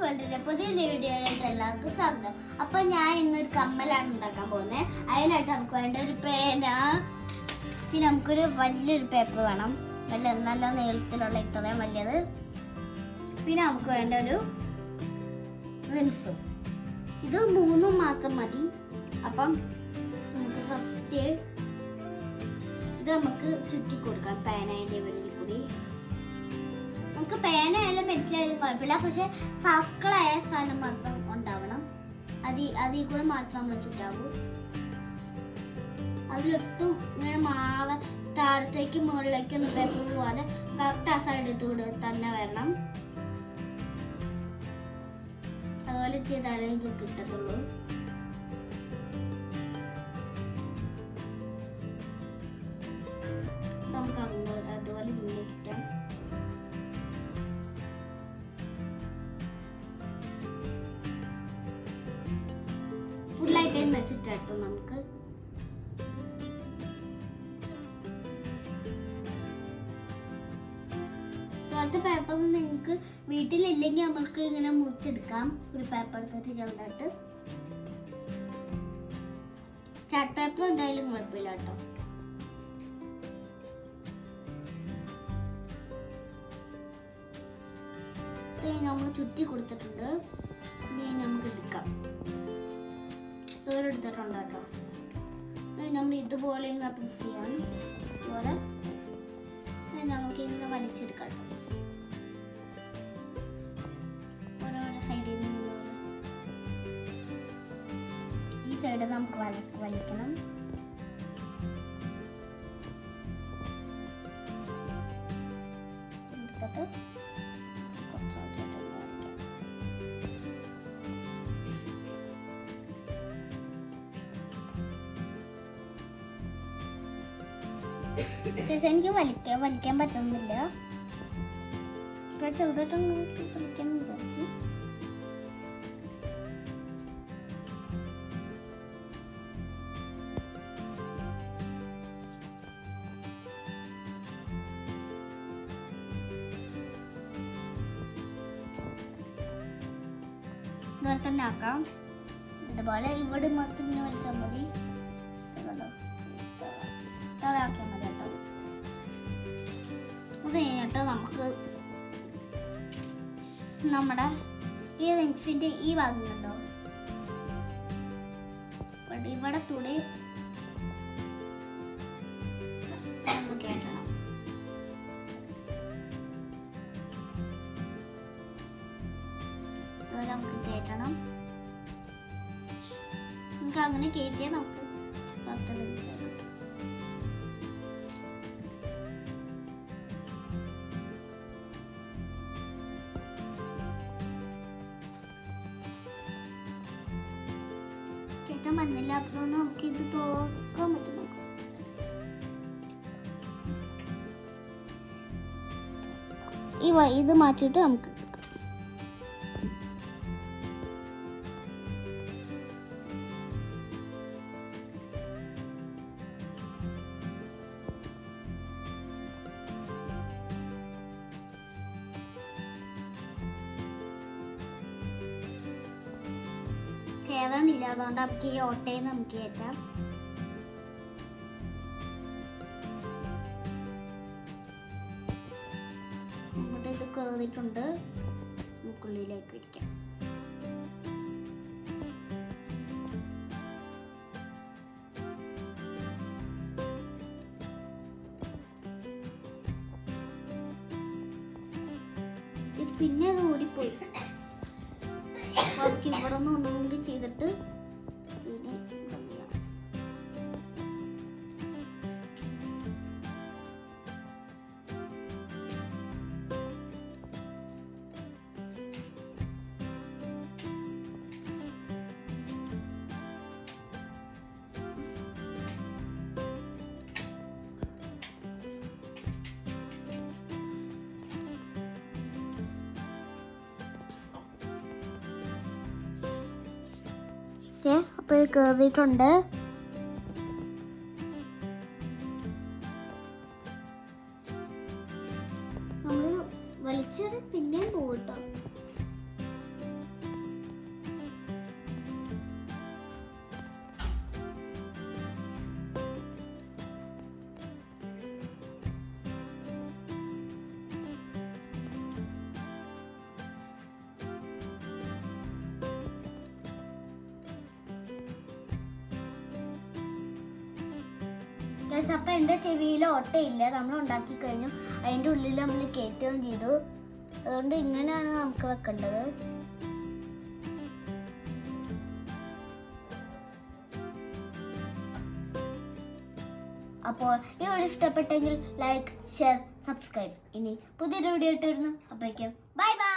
വേൾഡിന്റെ പുതിയ വീഡിയോയിലേക്ക് എല്ലാവർക്കും സ്വാഗതം. അപ്പൊ ഞാൻ ഇന്നൊരു കമ്മലാണ് ഉണ്ടാക്കാൻ പോകുന്നത്. അതിനായിട്ട് നമുക്ക് വേണ്ട ഒരു പേന, പിന്നെ നമുക്കൊരു വലിയൊരു പേപ്പർ വേണം, നല്ല നീളത്തിലുള്ള ഇത്രയും വലിയത്. പിന്നെ നമുക്ക് വേണ്ട ഒരു റിൻസും. ഇത് മൂന്നും മാത്രം മതി. അപ്പം നമുക്ക് ഫസ്റ്റ് ഇത് നമുക്ക് ചുറ്റി കൊടുക്കാം പേനയുടെ വെളിയിൽ കൂടി. നമുക്ക് പേനയായാലും പെൻസിലായാലും കുഴപ്പമില്ല, പക്ഷെ സർക്കിളായ സാധനം മാത്രം ഉണ്ടാവണം. അതിൽ കൂടെ മാത്രം നമ്മൾ ചുറ്റാവൂ. അതിലൊട്ടും ഇങ്ങനെ താഴത്തേക്ക് മുകളിലേക്കൊന്നും പേപ്പർ പോവാതെ കറക്റ്റ് ആ സൈഡിലൂടെ തന്നെ വരണം. അതുപോലെ ചെയ്താലേ എനിക്ക് കിട്ടത്തുള്ളൂ. നമുക്ക് അതുപോലെ ചുറ്റാം. ഫുള്ളായിട്ട് ചുറ്റാട്ടോ. നമുക്ക് ഇപ്പോഴത്തെ പേപ്പർ നിങ്ങൾക്ക് വീട്ടിലില്ലെങ്കിൽ നമ്മൾക്ക് ഇങ്ങനെ മുറിച്ചെടുക്കാം. ഒരു പേപ്പർ എടുത്തിട്ട് ചെറുതായിട്ട്. ചാർട്ട് പേപ്പർ എന്തായാലും കുഴപ്പമില്ല കേട്ടോ. നമ്മൾ ചുറ്റി കൊടുത്തിട്ടുണ്ട്. ഇനി നമുക്ക് എടുക്കാം. എടുത്തിട്ടുണ്ട് കേട്ടോ. നമ്മൾ ഇതുപോലെ ഇങ്ങനെ പ്രസ് ചെയ്യാം. ഇതുപോലെ നമുക്ക് ഇങ്ങനെ വലിച്ചെടുക്കാം. ഓരോരോ സൈഡിൽ നിന്ന് ഈ സൈഡ് നമുക്ക് വലിക്കണം. എടുത്തിട്ട് എനിക്ക് വലിക്കാൻ പറ്റുന്നില്ല. ചെറുതായിട്ടൊന്ന് വലിക്കാൻ വിചാരിച്ചു. ഇതുപോലെ തന്നെ ആക്കാം. ഇതുപോലെ ഇവിടെ മാത്രം ഇങ്ങനെ വലിച്ചാൽ മതി. ആക്കിയാൽ മതി കേട്ടോ. അത് കഴിഞ്ഞിട്ട് നമുക്ക് നമ്മുടെ ഈ റിങ്സിന്റെ ഈ ഭാഗം കണ്ടോ, ഇവിടെ തുണി നമുക്ക് കേട്ടണം. നമുക്ക് കേട്ടണം. നമുക്ക് അങ്ങനെ കയറ്റിയാൽ നമുക്ക് മണ്ണില്ല. അപ്പോൾ നമുക്ക് ഇത് തോക്കാൻ പറ്റും. ഇത് മാറ്റിയിട്ട് നമുക്ക് കേറാനില്ല. അതുകൊണ്ട് നമുക്ക് ഈ ഓട്ടയിൽ നമുക്ക് കയറ്റാം. അങ്ങോട്ട് ഇത് കേറിയിട്ടുണ്ട്. നമുക്കുള്ളിലേക്ക് ഇരിക്കാം. പിന്നെ അത് ഓടിപ്പോയി. നമുക്ക് ഇവിടെ നിന്ന് ഒന്നുകൂടി ചെയ്തിട്ട് പിന്നെ അപ്പോൾ കയറിയിട്ടുണ്ട്. നമ്മൾ വലിച്ചെറി പിന്നെയും പോകട്ടോ. ഗൈസ് അപ്പം എൻ്റെ ചെവിയിൽ ഓട്ടയില്ല, നമ്മൾ ഉണ്ടാക്കി കഴിഞ്ഞു. അതിൻ്റെ ഉള്ളിൽ നമ്മൾ കയറ്റുകയും ചെയ്തു. അതുകൊണ്ട് ഇങ്ങനെയാണ് നമുക്ക് വെക്കേണ്ടത്. അപ്പോൾ ഈ വീഡിയോ ഇഷ്ടപ്പെട്ടെങ്കിൽ ലൈക്ക്, ഷെയർ, സബ്സ്ക്രൈബ്. ഇനി പുതിയൊരു വീഡിയോ ഇട്ടിരുന്നു. അപ്പോഴേക്കും ബൈ ബൈ.